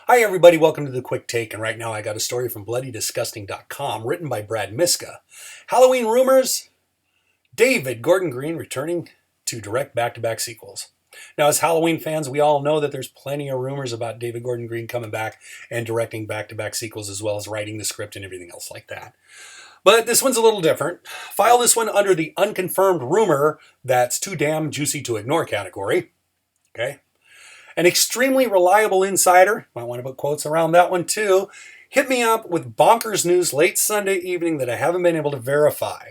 Hi, everybody. Welcome to the Quick Take. And right now, I got a story from BloodyDisgusting.com written by Brad Miska. Halloween rumors. David Gordon Green returning to direct back-to-back sequels. Now, as Halloween fans, we all know that there's plenty of rumors about David Gordon Green coming back and directing back-to-back sequels as well as writing the script and everything else like that. But this one's a little different. File this one under the unconfirmed rumor that's too damn juicy to ignore category. Okay. An extremely reliable insider, might want to put quotes around that one too, hit me up with bonkers news late Sunday evening that I haven't been able to verify.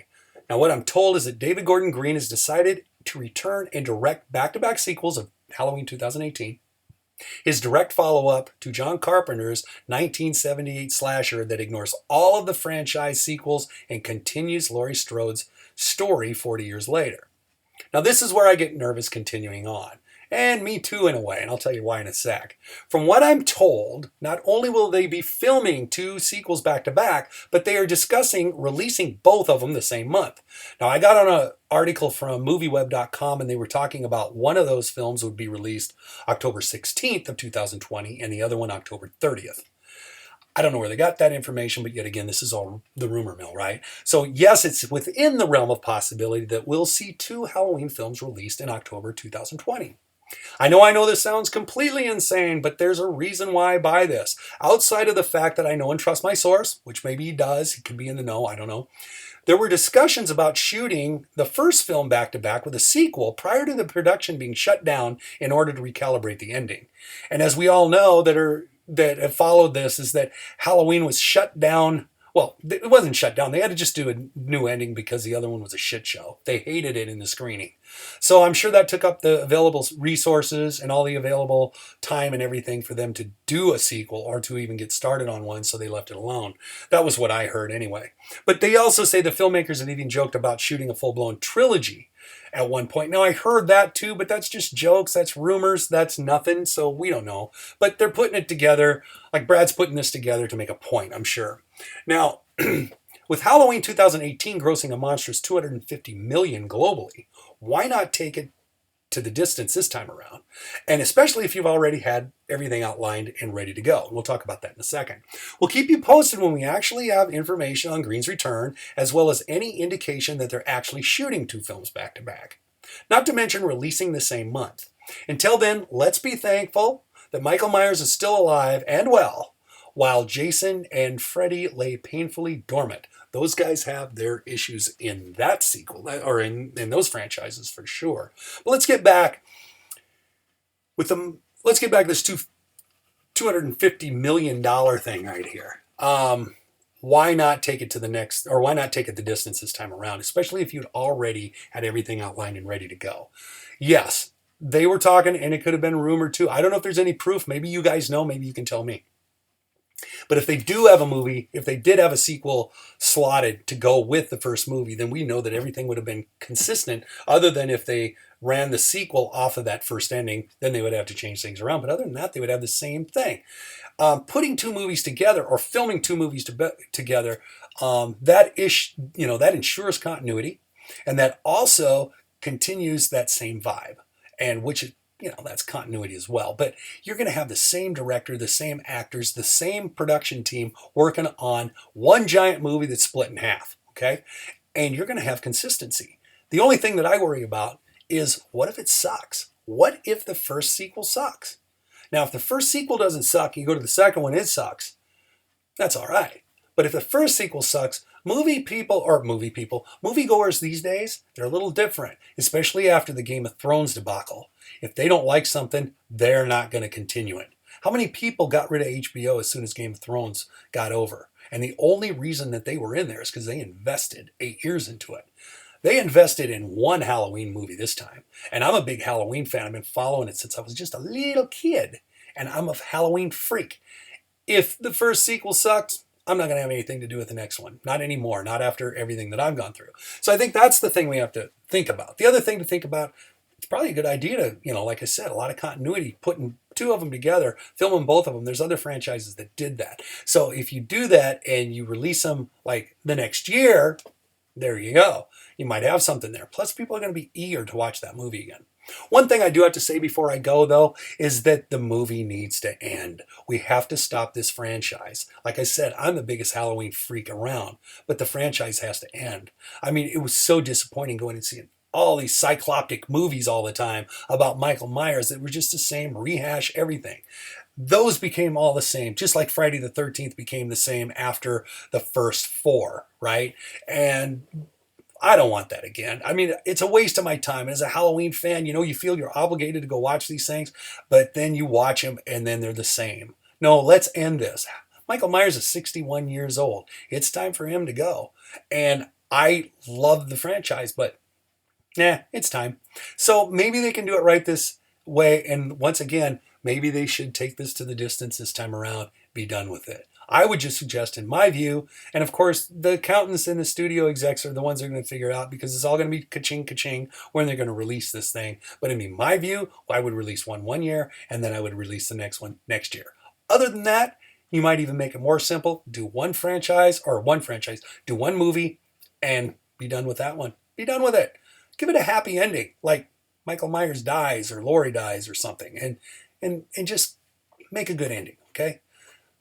Now, what I'm told is that David Gordon Green has decided to return and direct back-to-back sequels of Halloween 2018, his direct follow-up to John Carpenter's 1978 slasher that ignores all of the franchise sequels and continues Laurie Strode's story 40 years later. Now, this is where I get nervous continuing on. And me too, in a way, and I'll tell you why in a sec. From what I'm told, not only will they be filming two sequels back to back, but they are discussing releasing both of them the same month. Now, I got on an article from movieweb.com, and they were talking about one of those films would be released October 16th of 2020, and the other one October 30th. I don't know where they got that information, but yet again, this is all the rumor mill, right? So yes, it's within the realm of possibility that we'll see two Halloween films released in October 2020. I know this sounds completely insane, but there's a reason why I buy this. Outside of the fact that I know and trust my source, which maybe he does, he could be in the know, I don't know. There were discussions about shooting the first film back to back with a sequel prior to the production being shut down in order to recalibrate the ending. And as we all know that have followed this is that Halloween was shut down. Well, it wasn't shut down. They had to just do a new ending because the other one was a shit show. They hated it in the screening. So I'm sure that took up the available resources and all the available time and everything for them to do a sequel or to even get started on one, so they left it alone. That was what I heard anyway. But they also say the filmmakers had even joked about shooting a full-blown trilogy at one point. Now, I heard that too, but that's just jokes, that's rumors, that's nothing, so we don't know. But they're putting it together, like Brad's putting this together to make a point, I'm sure. Now, with Halloween 2018 grossing a monstrous $250 million globally, why not take it to the distance this time around? And especially if you've already had everything outlined and ready to go. We'll talk about that in a second. We'll keep you posted when we actually have information on Green's return, as well as any indication that they're actually shooting two films back to back. Not to mention releasing the same month. Until then, let's be thankful that Michael Myers is still alive and well, while Jason and Freddy lay painfully dormant. Those guys have their issues in that sequel, or in those franchises for sure. But let's get back with them. Let's get back to this $250 million thing right here. Why not take it to the next, or why not take it the distance this time around, especially if you'd already had everything outlined and ready to go? Yes, they were talking, and it could have been rumored too. I don't know if there's any proof. Maybe you guys know. Maybe you can tell me. But if they do have a movie, if they did have a sequel slotted to go with the first movie, then we know that everything would have been consistent, other than if they ran the sequel off of that first ending, then they would have to change things around. But other than that, they would have the same thing. Putting two movies together or filming two movies together, that ensures continuity, and that also continues that same vibe, and which that's continuity as well. But you're going to have the same director, the same actors, the same production team working on one giant movie that's split in half, okay? And you're going to have consistency. The only thing that I worry about is, what if it sucks? What if the first sequel sucks? Now, if the first sequel doesn't suck, you go to the second one, it sucks. That's all right. But if the first sequel sucks, moviegoers these days, they're a little different, especially after the Game of Thrones debacle. If they don't like something, they're not going to continue it. How many people got rid of HBO as soon as Game of Thrones got over? And the only reason that they were in there is because they invested 8 years into it. They invested in one Halloween movie this time. And I'm a big Halloween fan. I've been following it since I was just a little kid. And I'm a Halloween freak. If the first sequel sucks, I'm not going to have anything to do with the next one. Not anymore. Not after everything that I've gone through. So I think that's the thing we have to think about. The other thing to think about, it's probably a good idea to, like I said, a lot of continuity, putting two of them together, filming both of them. There's other franchises that did that. So if you do that and you release them like the next year, there you go. You might have something there. Plus, people are going to be eager to watch that movie again. One thing I do have to say before I go, though, is that the movie needs to end. We have to stop this franchise. Like I said, I'm the biggest Halloween freak around, but the franchise has to end. I mean, it was so disappointing going and seeing all these cycloptic movies all the time about Michael Myers that were just the same, rehash everything. Those became all the same, just like Friday the 13th became the same after the first four, right? And I don't want that again. I mean, it's a waste of my time. As a Halloween fan, you know, you feel you're obligated to go watch these things, but then you watch them and then they're the same. No, let's end this. Michael Myers is 61 years old. It's time for him to go. And I love the franchise, but it's time. So maybe they can do it right this way. And once again, maybe they should take this to the distance this time around, be done with it. I would just suggest, in my view, and of course, the accountants and the studio execs are the ones that are going to figure out, because it's all going to be ka-ching, ka-ching when they're going to release this thing. But in my view, I would release one year, and then I would release the next one next year. Other than that, you might even make it more simple. Do one franchise, do one movie, and be done with that one. Be done with it. Give it a happy ending, like Michael Myers dies or Laurie dies or something, and just make a good ending, okay?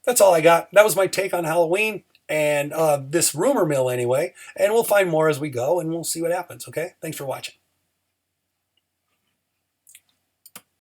That's all I got. That was my take on Halloween and this rumor mill anyway. And we'll find more as we go, and we'll see what happens, okay? Thanks for watching.